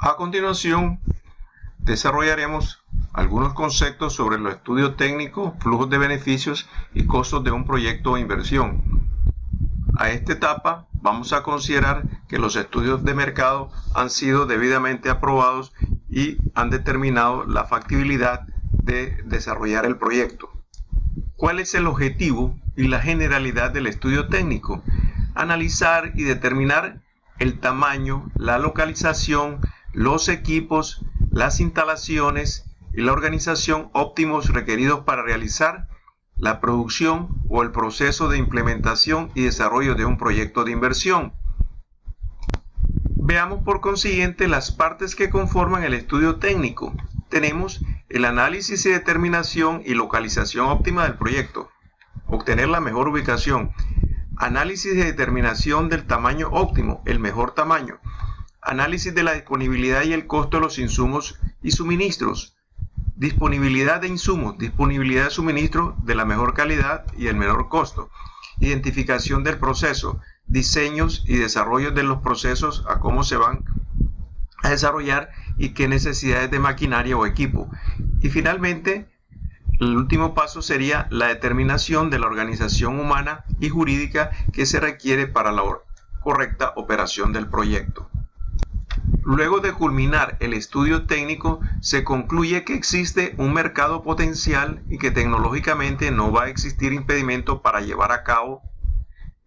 A continuación, desarrollaremos algunos conceptos sobre los estudios técnicos, flujos de beneficios y costos de un proyecto o inversión. A esta etapa vamos a considerar que los estudios de mercado han sido debidamente aprobados y han determinado la factibilidad de desarrollar el proyecto. ¿Cuál es el objetivo y la generalidad del estudio técnico? Analizar y determinar el tamaño, la localización, los equipos, las instalaciones y la organización óptimos requeridos para realizar la producción o el proceso de implementación y desarrollo de un proyecto de inversión. Veamos por consiguiente las partes que conforman el estudio técnico. Tenemos el análisis y determinación y localización óptima del proyecto, obtener la mejor ubicación, análisis y determinación del tamaño óptimo, el mejor tamaño, análisis de la disponibilidad y el costo de los insumos y suministros, disponibilidad de insumos, disponibilidad de suministro de la mejor calidad y el menor costo, identificación del proceso, diseños y desarrollo de los procesos a cómo se van a desarrollar y qué necesidades de maquinaria o equipo. Y finalmente, el último paso sería la determinación de la organización humana y jurídica que se requiere para la correcta operación del proyecto. Luego de culminar el estudio técnico, se concluye que existe un mercado potencial y que tecnológicamente no va a existir impedimento para llevar a cabo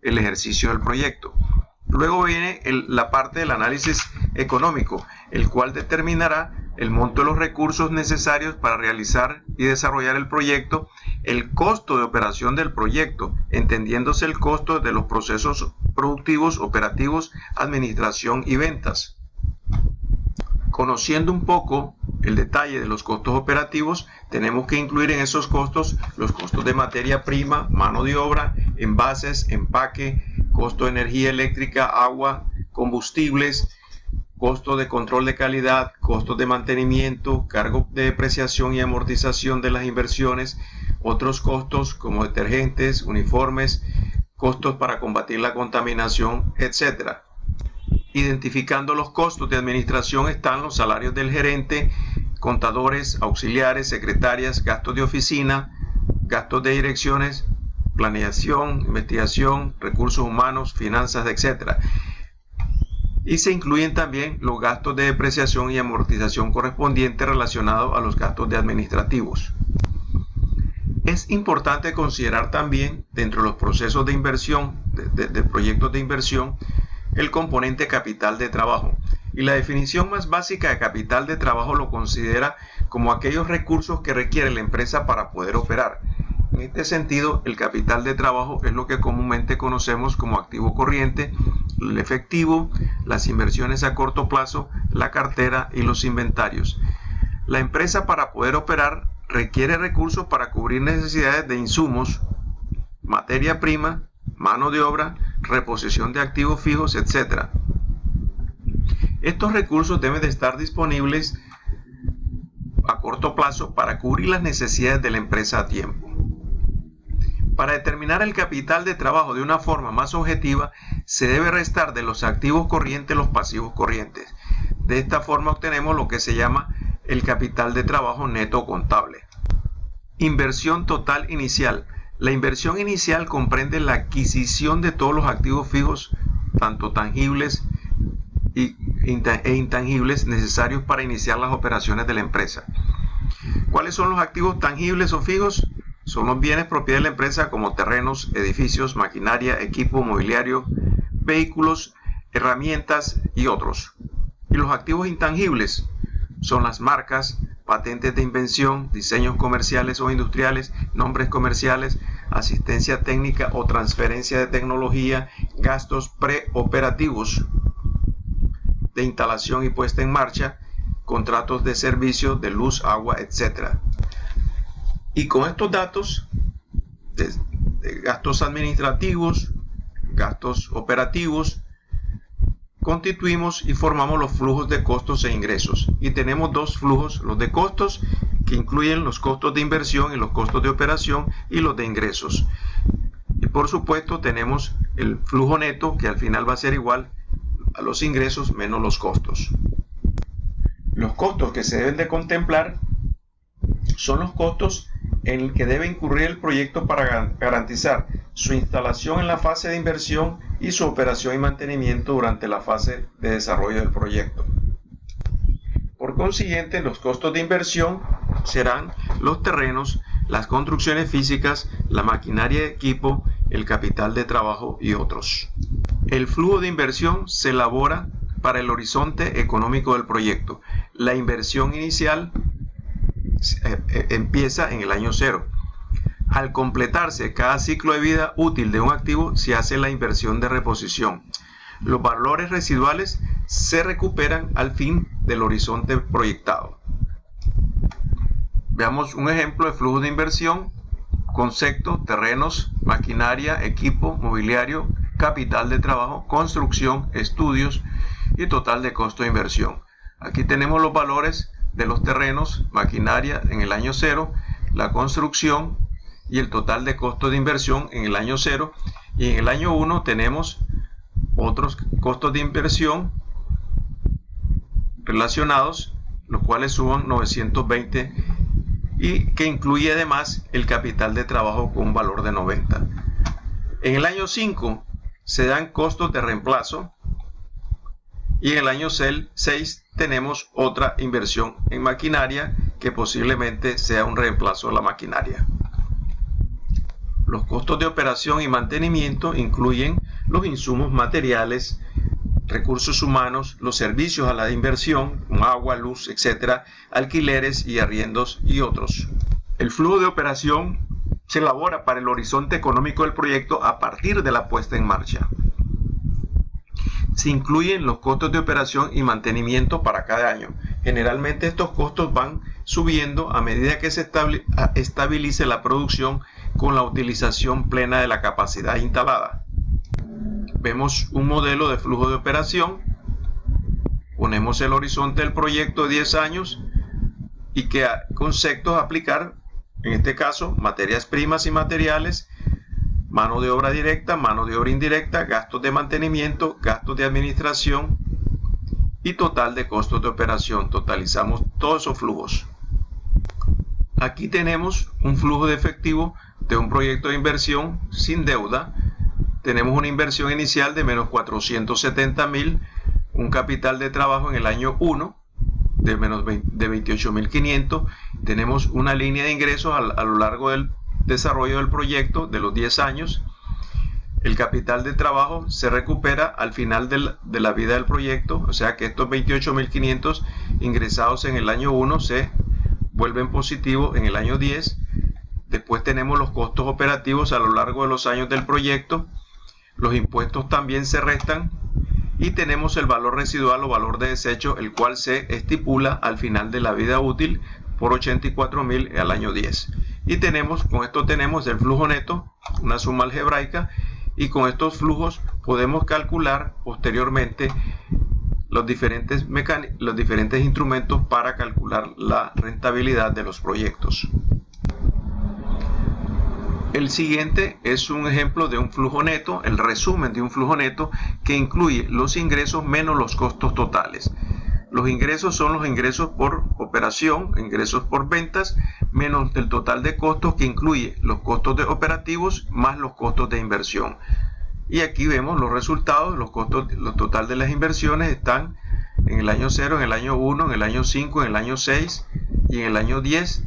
el ejercicio del proyecto. Luego viene la parte del análisis económico, el cual determinará el monto de los recursos necesarios para realizar y desarrollar el proyecto, el costo de operación del proyecto, entendiéndose el costo de los procesos productivos, operativos, administración y ventas. Conociendo un poco el detalle de los costos operativos, tenemos que incluir en esos costos los costos de materia prima, mano de obra, envases, empaque, costo de energía eléctrica, agua, combustibles, costo de control de calidad, costos de mantenimiento, cargo de depreciación y amortización de las inversiones, otros costos como detergentes, uniformes, costos para combatir la contaminación, etc. Identificando los costos de administración están los salarios del gerente, contadores, auxiliares, secretarias, gastos de oficina, gastos de direcciones, planeación, investigación, recursos humanos, finanzas, etc. Y se incluyen también los gastos de depreciación y amortización correspondientes relacionados a los gastos de administrativos. Es importante considerar también dentro de los procesos de inversión, de proyectos de inversión, el componente capital de trabajo. Y la definición más básica de capital de trabajo lo considera como aquellos recursos que requiere la empresa para poder operar. En este sentido, el capital de trabajo es lo que comúnmente conocemos como activo corriente, el efectivo, las inversiones a corto plazo, la cartera y los inventarios. La empresa, para poder operar, requiere recursos para cubrir necesidades de insumos, materia prima, mano de obra, reposición de activos fijos, etc. Estos recursos deben de estar disponibles a corto plazo para cubrir las necesidades de la empresa a tiempo. Para determinar el capital de trabajo de una forma más objetiva, se debe restar de los activos corrientes los pasivos corrientes. De esta forma obtenemos lo que se llama el capital de trabajo neto contable. Inversión total inicial. La inversión inicial comprende la adquisición de todos los activos fijos, tanto tangibles e intangibles, necesarios para iniciar las operaciones de la empresa. ¿Cuáles son los activos tangibles o fijos? Son los bienes propiedad de la empresa como terrenos, edificios, maquinaria, equipo, mobiliario, vehículos, herramientas y otros. Y los activos intangibles son las marcas, patentes de invención, diseños comerciales o industriales, nombres comerciales, asistencia técnica o transferencia de tecnología, gastos preoperativos de instalación y puesta en marcha, contratos de servicio de luz, agua, etc. Y con estos datos de gastos administrativos, gastos operativos, constituimos y formamos los flujos de costos e ingresos. Y tenemos dos flujos, los de costos, que incluyen los costos de inversión y los costos de operación, y los de ingresos. Y por supuesto tenemos el flujo neto, que al final va a ser igual a los ingresos menos los costos. Los costos que se deben de contemplar son los costos en el que debe incurrir el proyecto para garantizar su instalación en la fase de inversión y su operación y mantenimiento durante la fase de desarrollo del proyecto. Por consiguiente, los costos de inversión serán los terrenos, las construcciones físicas, la maquinaria de equipo, el capital de trabajo y otros. El flujo de inversión se elabora para el horizonte económico del proyecto. La inversión inicial empieza en el año 0. Al completarse cada ciclo de vida útil de un activo, se hace la inversión de reposición. Los valores residuales se recuperan al fin del horizonte proyectado. Veamos un ejemplo de flujo de inversión: concepto, terrenos, maquinaria, equipo, mobiliario, capital de trabajo, construcción, estudios y total de costo de inversión. Aquí tenemos los valores de los terrenos, maquinaria en el año 0, la construcción y el total de costo de inversión en el año 0, y en el año 1 tenemos otros costos de inversión relacionados, los cuales suman 920 y que incluye además el capital de trabajo con un valor de 90. En el año 5 se dan costos de reemplazo y en el año 6 tenemos otra inversión en maquinaria que posiblemente sea un reemplazo de la maquinaria. Los costos de operación y mantenimiento incluyen los insumos materiales, recursos humanos, los servicios a la inversión, como agua, luz, etc., alquileres y arriendos y otros. El flujo de operación se elabora para el horizonte económico del proyecto a partir de la puesta en marcha. Se incluyen los costos de operación y mantenimiento para cada año. Generalmente estos costos van subiendo a medida que se estabilice la producción con la utilización plena de la capacidad instalada. Vemos un modelo de flujo de operación. Ponemos el horizonte del proyecto de 10 años y qué conceptos aplicar. En este caso, materias primas y materiales, mano de obra directa, mano de obra indirecta, gastos de mantenimiento, gastos de administración y total de costos de operación. Totalizamos todos esos flujos. Aquí tenemos un flujo de efectivo de un proyecto de inversión sin deuda. Tenemos una inversión inicial de menos 470.000, un capital de trabajo en el año 1 de 28.500. Tenemos una línea de ingresos a lo largo del desarrollo del proyecto de los 10 años. El capital de trabajo se recupera al final de la vida del proyecto, o sea que estos 28.500 ingresados en el año 1 se vuelven positivos en el año 10. Después tenemos los costos operativos a lo largo de los años del proyecto. Los impuestos también se restan y tenemos el valor residual o valor de desecho, el cual se estipula al final de la vida útil por 84.000 al año 10. Y con esto tenemos el flujo neto, una suma algebraica, y con estos flujos podemos calcular posteriormente los diferentes instrumentos para calcular la rentabilidad de los proyectos. El siguiente es un ejemplo de un flujo neto, el resumen de un flujo neto que incluye los ingresos menos los costos totales. Los ingresos son los ingresos por operación, ingresos por ventas, menos el total de costos que incluye los costos de operativos más los costos de inversión. Y aquí vemos los resultados, los total de las inversiones están en el año 0, en el año 1, en el año 5, en el año 6 y en el año 10.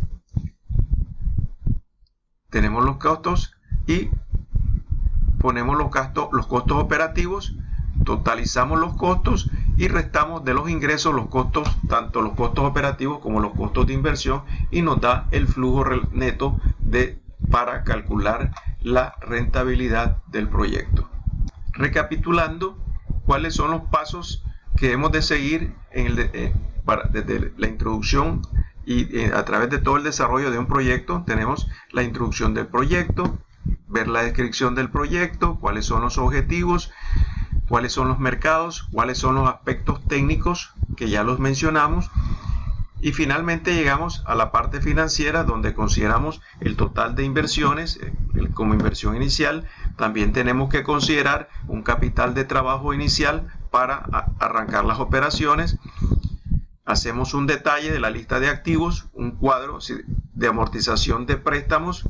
Tenemos los costos y ponemos los costos operativos, totalizamos los costos y restamos de los ingresos los costos, tanto los costos operativos como los costos de inversión, y nos da el flujo neto para calcular la rentabilidad del proyecto. Recapitulando, ¿cuáles son los pasos que hemos de seguir desde la introducción y a través de todo el desarrollo de un proyecto? Tenemos la introducción del proyecto, ver la descripción del proyecto, cuáles son los objetivos, cuáles son los mercados, cuáles son los aspectos técnicos que ya los mencionamos, y finalmente llegamos a la parte financiera, donde consideramos el total de inversiones como inversión inicial. También tenemos que considerar un capital de trabajo inicial para arrancar las operaciones. hacemos un detalle de la lista de activos, un cuadro de amortización de préstamos,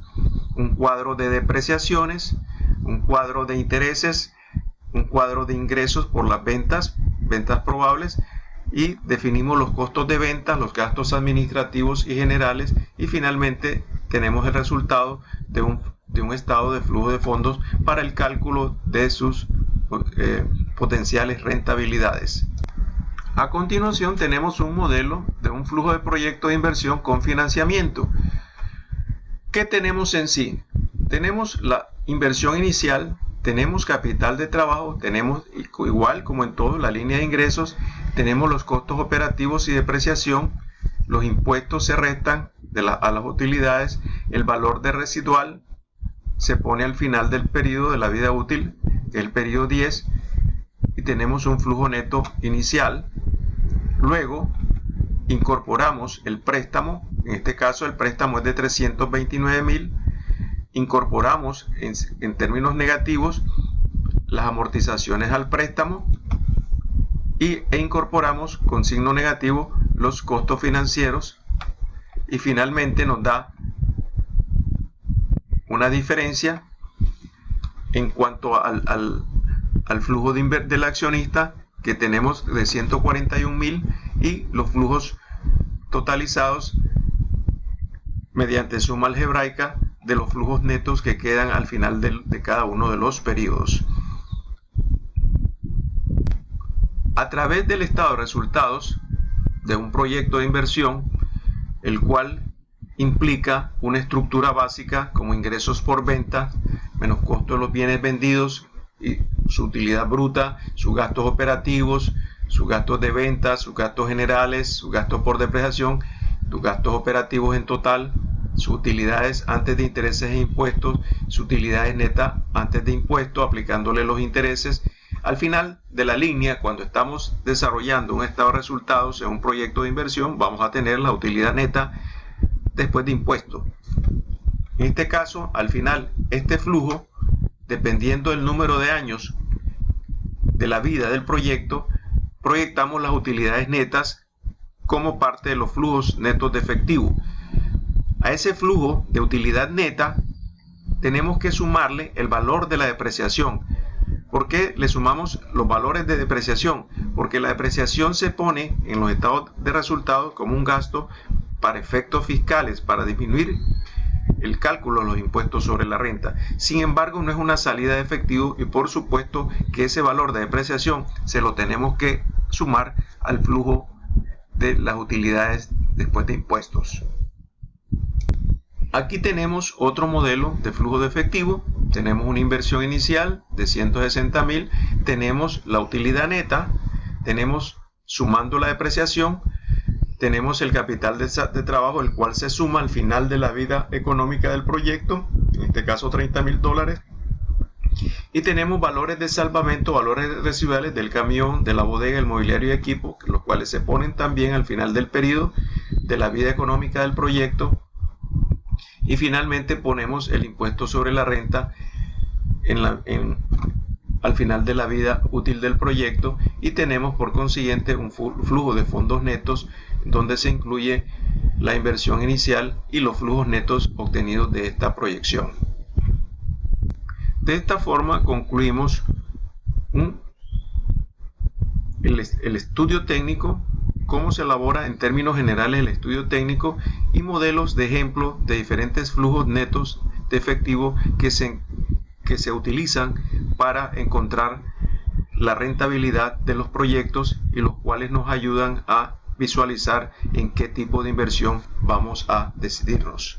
un cuadro de depreciaciones, un cuadro de intereses, un cuadro de ingresos por las ventas probables, y definimos los costos de ventas, los gastos administrativos y generales, y finalmente tenemos el resultado de un estado de flujo de fondos para el cálculo de sus potenciales rentabilidades. A continuación tenemos un modelo de un flujo de proyecto de inversión con financiamiento. ¿Qué tenemos en sí? Tenemos la inversión inicial, tenemos capital de trabajo, tenemos, igual como en todo, la línea de ingresos, tenemos los costos operativos y depreciación, los impuestos se restan a las utilidades, el valor de residual se pone al final del periodo de la vida útil, que es el periodo 10, y tenemos un flujo neto inicial. Luego incorporamos el préstamo, en este caso el préstamo es de 329,000, incorporamos en términos negativos las amortizaciones al préstamo e incorporamos con signo negativo los costos financieros, y finalmente nos da una diferencia en cuanto al flujo del accionista, que tenemos de 141,000, y los flujos totalizados mediante suma algebraica de los flujos netos que quedan al final de cada uno de los periodos. A través del estado de resultados de un proyecto de inversión, el cual implica una estructura básica como ingresos por venta menos costo de los bienes vendidos y su utilidad bruta, sus gastos operativos, sus gastos de venta, sus gastos generales, sus gastos por depreciación, sus gastos operativos en total, sus utilidades antes de intereses e impuestos, sus utilidades netas antes de impuestos, aplicándole los intereses. Al final de la línea, cuando estamos desarrollando un estado de resultados en un proyecto de inversión, vamos a tener la utilidad neta después de impuestos. En este caso, al final, este flujo, dependiendo del número de años de la vida del proyecto, proyectamos las utilidades netas como parte de los flujos netos de efectivo. A ese flujo de utilidad neta tenemos que sumarle el valor de la depreciación. ¿Por qué le sumamos los valores de depreciación? Porque la depreciación se pone en los estados de resultados como un gasto para efectos fiscales, para disminuir el cálculo de los impuestos sobre la renta. Sin embargo, no es una salida de efectivo, y por supuesto que ese valor de depreciación se lo tenemos que sumar al flujo de las utilidades después de impuestos. Aquí tenemos otro modelo de flujo de efectivo. Tenemos una inversión inicial de 160,000, tenemos la utilidad neta, tenemos, sumando la depreciación, tenemos el capital de trabajo, el cual se suma al final de la vida económica del proyecto, en este caso $30,000, y tenemos valores de salvamento, valores residuales del camión, de la bodega, el mobiliario y equipo, los cuales se ponen también al final del periodo de la vida económica del proyecto. Y finalmente ponemos el impuesto sobre la renta al final de la vida útil del proyecto, y tenemos por consiguiente un flujo de fondos netos donde se incluye la inversión inicial y los flujos netos obtenidos de esta proyección. De esta forma concluimos el estudio técnico, cómo se elabora en términos generales el estudio técnico y modelos de ejemplo de diferentes flujos netos de efectivo que se utilizan para encontrar la rentabilidad de los proyectos, y los cuales nos ayudan a visualizar en qué tipo de inversión vamos a decidirnos.